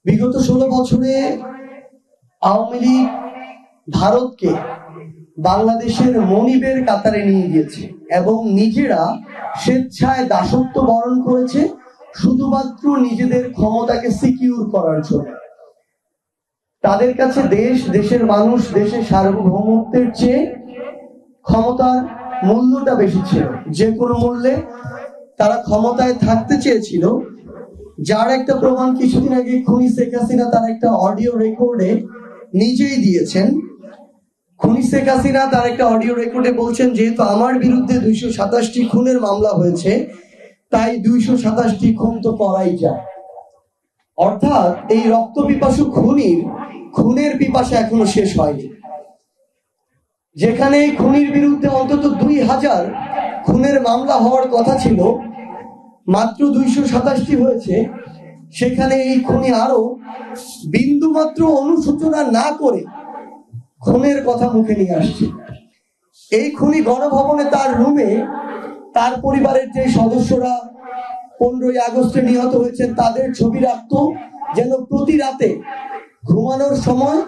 বিগত 16 বছরে আওয়ামী লীগ ভারতকে বাংলাদেশের মনিবের কাতারে নিয়ে গিয়েছে এবং নিজেরা স্বেচ্ছায় দাসত্ব বরণ করেছে শুধুমাত্র নিজেদের ক্ষমতাকে সিকিউর করার জন্য। তাদের কাছে দেশ, দেশের মানুষ, দেশের সার্বভৌমত্বের চেয়ে ক্ষমতার মূল্যটা বেশি ছিল। যে কোনো মূল্যে তারা ক্ষমতায় থাকতে চেয়েছিল, যার একটা প্রমাণ কিছুদিন আগে খুনি শেখ হাসিনা তার একটা অডিও রেকর্ডে নিজেই দিয়েছেন। খুনি শেখ হাসিনা তার একটা অডিও রেকর্ডে বলছেন, যেহেতু আমার বিরুদ্ধে 227টি খুনের মামলা হয়েছে, তাই 227টি খুন তো করাই যায়। অর্থাৎ এই রক্ত পিপাসু খুনের পিপাসা এখনো শেষ হয়নি। যেখানে খুনির বিরুদ্ধে অন্তত 2000 খুনের মামলা হওয়ার কথা ছিল, মাত্র 227টি হয়েছে। সেখানে এই খুনি আরো বিন্দুমাত্র অনুশোচনা না করে খুনের কথা মুখে নিয়ে আসছে। এই খুনি গণভবনে তার রুমে তার পরিবারের যে সদস্যরা 15ই আগস্টে নিহত হয়েছেন তাদের ছবি রাখতো, যেন প্রতি রাতে ঘুমানোর সময়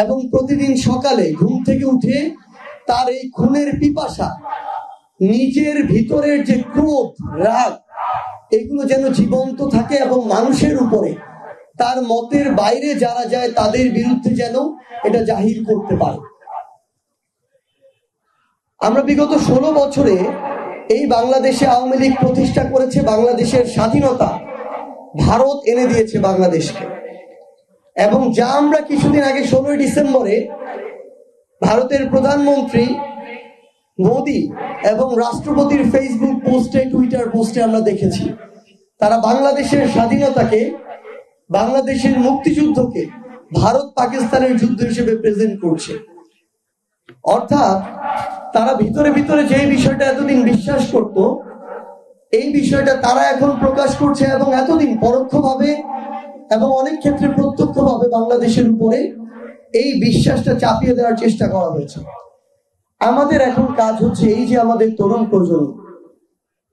এবং প্রতিদিন সকালে ঘুম থেকে উঠে তার এই খুনের পিপাসা, নিজের ভিতরের যে ক্রোধ, রাগ, এগুলো যেন জীবন্ত থাকে এবং মানুষের উপরে, তার মতের বাইরে যারা যায় তাদের বিরুদ্ধে যেন এটা জাহির করতে পারে। আমরা বিগত 16 বছরে এই বাংলাদেশে আওয়ামী লীগ প্রতিষ্ঠা করেছে। বাংলাদেশের স্বাধীনতা ভারত এনে দিয়েছে বাংলাদেশকে, এবং যা আমরা কিছুদিন আগে 16 ডিসেম্বরে ভারতের প্রধানমন্ত্রী মোদি এবং রাষ্ট্রপতির ফেসবুক পোস্টে, টুইটার পোস্টে আমরা দেখেছি, তারা বাংলাদেশের স্বাধীনতাকে, বাংলাদেশের মুক্তিযুদ্ধকে ভারত পাকিস্তানের যুদ্ধ হিসেবে প্রেজেন্ট করছে। অর্থাৎ তারা ভিতরে ভিতরে যে বিষয়টা এতদিন বিশ্বাস করত, এই বিষয়টা তারা এখন প্রকাশ করছে, এবং এতদিন পরোক্ষভাবে এবং অনেক ক্ষেত্রে প্রত্যক্ষভাবে বাংলাদেশের উপরে এই বিশ্বাসটা চাপিয়ে দেওয়ার চেষ্টা করা হয়েছে। আমাদের এখন কাজ হচ্ছে, এই যে আমাদের তরুণ প্রজন্ম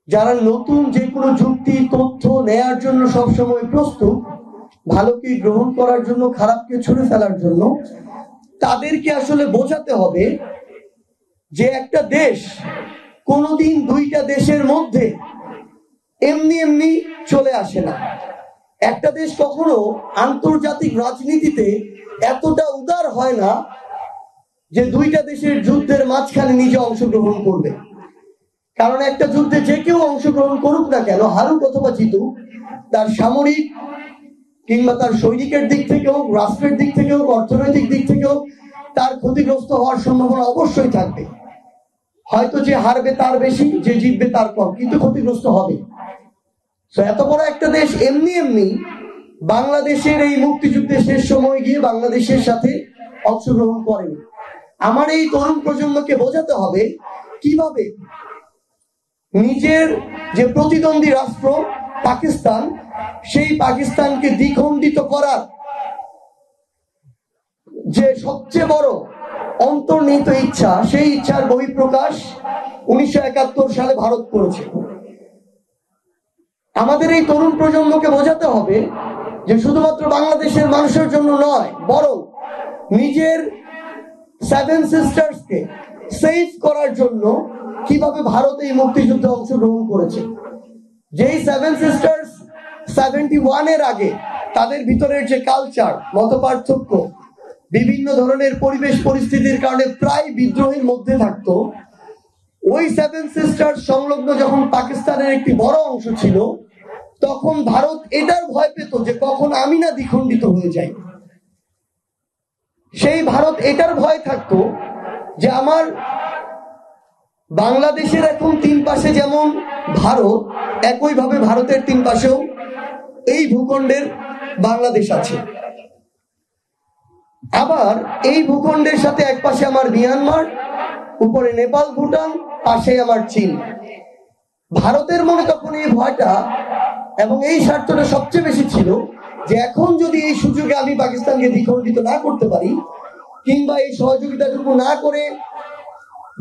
যারা নতুন যে কোনো যুক্তি, তথ্য নেয়ার জন্য সবসময় প্রস্তুত, ভালোকে গ্রহণ করার জন্য, খারাপকে ছুঁড়ে ফেলার জন্য, তাদেরকে আসলে বোঝাতে হবে যে একটা দেশ কোনোদিন দুইটা দেশের মধ্যে এমনি এমনি চলে আসে না। একটা দেশ কখনো আন্তর্জাতিক রাজনীতিতে এতটা উদার হয় না যে দুইটা দেশের যুদ্ধের মাঝখানে নিজে অংশগ্রহণ করবে। কারণ একটা যুদ্ধে যে কেউ অংশগ্রহণ করুক না কেন, হারুক অথবা জিতুক, তার সামরিক কিংবা তার সৈনিকের দিক থেকে হোক, রাষ্ট্রের দিক থেকে হোক, অর্থনৈতিক দিক থেকে হোক, তার ক্ষতিগ্রস্ত হওয়ার সম্ভাবনা অবশ্যই থাকবে। হয়তো যে হারবে তার বেশি, যে জিতবে তার কম, কিন্তু ক্ষতিগ্রস্ত হবে। এত বড় একটা দেশ এমনি এমনি বাংলাদেশের এই মুক্তিযুদ্ধের শেষ সময় গিয়ে বাংলাদেশের সাথে অংশগ্রহণ করেনি। আমার এই তরুণ প্রজন্মকে বোঝাতে হবে কিভাবে নিজের যে প্রতিদ্বন্দ্বী রাষ্ট্র পাকিস্তান, সেই পাকিস্তানকে দ্বিখণ্ডিত করার যে সবচেয়ে বড় অন্তর্নিহিত ইচ্ছা, সেই ইচ্ছার বহিঃপ্রকাশ 1971 সালে ভারত করেছে। আমাদের এই তরুণ প্রজন্মকে বোঝাতে হবে যে শুধুমাত্র বাংলাদেশের মানুষের জন্য নয়, বরং নিজের 7 সিস্টার্সকে সেভ করার জন্য কিভাবে ভারত এই মুক্তিযুদ্ধে অংশগ্রহণ করেছে। যেই 7 সিস্টার্স 71 এর আগে তাদের ভিতরের যে কালচার, মতপার্থক্য, বিভিন্ন ধরনের পরিবেশ পরিস্থিতির কারণে প্রায় বিদ্রোহের মধ্যে থাকতো, ওই 7 সিস্টার্স সংলগ্ন যখন পাকিস্তানের একটি বড় অংশ ছিল, তখন ভারত এটার ভয় পেত যে কখন আমি না দ্বিখণ্ডিত হয়ে যাই। সেই ভারত এটার ভয় থাকতো যে আমার বাংলাদেশের এখন 3 পাশে যেমন ভারত, একইভাবে ভারতের 3 পাশেও এই ভূখণ্ডের বাংলাদেশ আছে। আবার এই ভূখণ্ডের সাথে এক পাশে আমার মিয়ানমার, উপরে নেপাল, ভুটান, পাশে আমার চীন। ভারতের মনে তখন এই ভয়টা এবং এই স্বার্থটা সবচেয়ে বেশি ছিল যে এখন যদি এই সুযোগে আমি পাকিস্তানকে দ্বিখণ্ডিত না করতে পারি, কিংবা এই সহযোগিতাটুকু না করে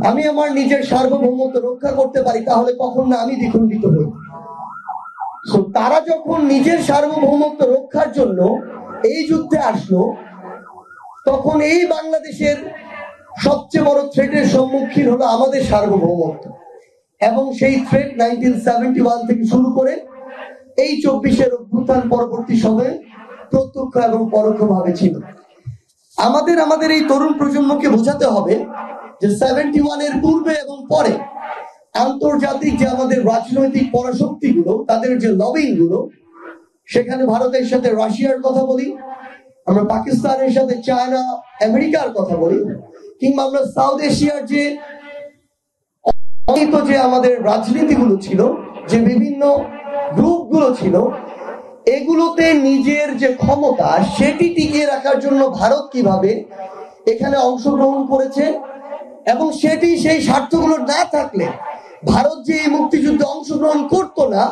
আমি আমার নিজের সার্বভৌমত্ব রক্ষা করতে পারি, তাহলে কখন না আমি দ্বিখণ্ডিত হই। তারা যখন নিজের সার্বভৌমত্ব রক্ষার জন্য এই যুদ্ধে আসলো, তখন এই বাংলাদেশের সবচেয়ে বড় থ্রেটের সম্মুখীন হলো আমাদের সার্বভৌমত্ব। এবং সেই থ্রেট 1971 থেকে শুরু করে এই 24-এর অভ্যুত্থান পরবর্তী সময়ে প্রত্যক্ষ এবং পরোক্ষভাবে ছিল। আমাদের এই তরুণ প্রজন্মকে বোঝাতে হবে যে 71-এর পূর্বে এবং পরে আন্তর্জাতিক যে আমাদের রাজনৈতিক পরাশক্তিগুলো, তাদের যে লবিং গুলো, সেখানে ভারতের সাথে রাশিয়ার কথা বলি, আমরা পাকিস্তানের সাথে চায়না আমেরিকার কথা বলি, কিংবা আমরা সাউথ এশিয়ার যে আমাদের রাজনীতিগুলো ছিল, যে বিভিন্ন গ্রুপগুলো ছিল, এগুলোতে নিজের যে ক্ষমতা সেটি টিকিয়ে রাখার জন্য ভারত কিভাবে এখানে অংশগ্রহণ করেছে, এবং সেটি সেই স্বার্থগুলো না থাকলে ভারত যে এই মুক্তিযুদ্ধে অংশগ্রহণ করতো না,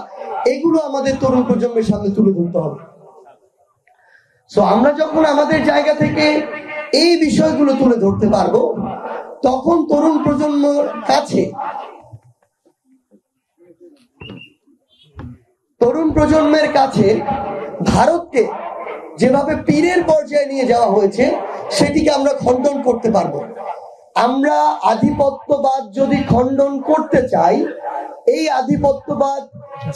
এগুলো আমাদের তরুণ প্রজন্মের সামনে তুলে ধরতে হবে। সো আমরা যখন আমাদের জায়গা থেকে এই বিষয়গুলো তুলে ধরতে পারবো, তখন তরুণ প্রজন্মের কাছে ভারতকে যেভাবে পীরের পর্যায়ে নিয়ে যাওয়া হয়েছে সেটিকে আমরা খণ্ডন করতে পারবো। আমরা আধিপত্যবাদ যদি খণ্ডন করতে চাই, এই আধিপত্যবাদ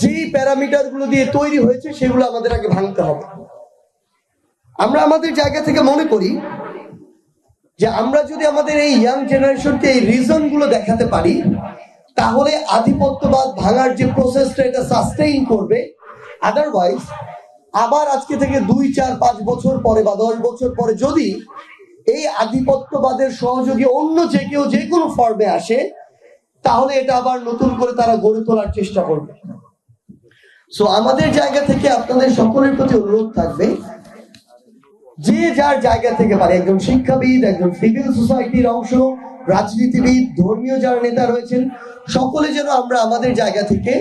যে প্যারামিটার গুলো দিয়ে তৈরি হয়েছে সেগুলো আমাদের আগে ভাঙতে হবে। আমরা আমাদের জায়গা থেকে মনে করি যে আমরা যদি আমাদের এই ইয়াং জেনারেশনকে এই রিজন গুলো দেখাতে পারি, তাহলে আধিপত্যবাদ ভাঙার যে প্রসেসটা, এটা সাস্টেইন করবে। আদারওয়াইজ আবার আজকে থেকে 2, 4, 5 বছর পরে বা 10 বছর পরে যদি এই আধিপত্যবাদের সহযোগী অন্য যে কেউ যে কোনো ফর্মে আসে, তাহলে এটা আবার নতুন করে তারা গড়ে তোলার চেষ্টা করবে। সো আমাদের জায়গা থেকে আপনাদের সকলের প্রতি অনুরোধ থাকবে, যে যার জায়গা থেকে পারে, একজন শিক্ষাবিদ, একজন সিভিল সোসাইটির অংশ, রাজনীতিবিদ, ধর্মীয় যারা নেতা রয়েছেন, সকলে যেন আমরা আমাদের জায়গা থেকে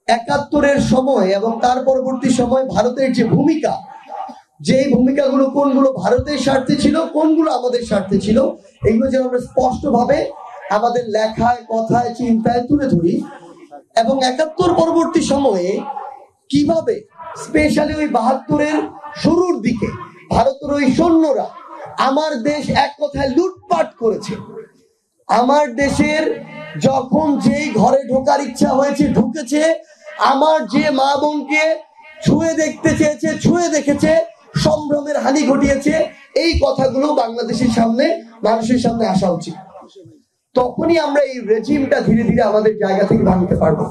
71-এর সময় এবং তার পরবর্তী সময় ভারতের যে ভূমিকা, যে ভূমিকাগুলো কোনগুলো ভারতের স্বার্থে ছিল, কোনগুলো আমাদের স্বার্থে ছিল, এগুলো যেন আমরা স্পষ্টভাবে আমাদের লেখায়, কথায়, চিন্তায় তুলে ধরি। এবং 71 পরবর্তী সময়ে কিভাবে স্পেশালি ওই 72-এর শুরুর দিকে ভারতের ওই সৈন্যরা আমার দেশ এক কথায় লুটপাট করেছে, আমার দেশের যখন যেই ঘরে ঢোকার ইচ্ছা হয়েছে ঢুকেছে, আমার যে মা বোনকে ছুঁয়ে দেখতে চেয়েছে ছুঁয়ে দেখেছে, সম্ভ্রমের হানি ঘটিয়েছে, এই কথাগুলো বাংলাদেশের সামনে, মানুষের সামনে আসা উচিত। তখনই আমরা এই রেজিমটা ধীরে ধীরে আমাদের জায়গা থেকে ভাঙতে পারবো।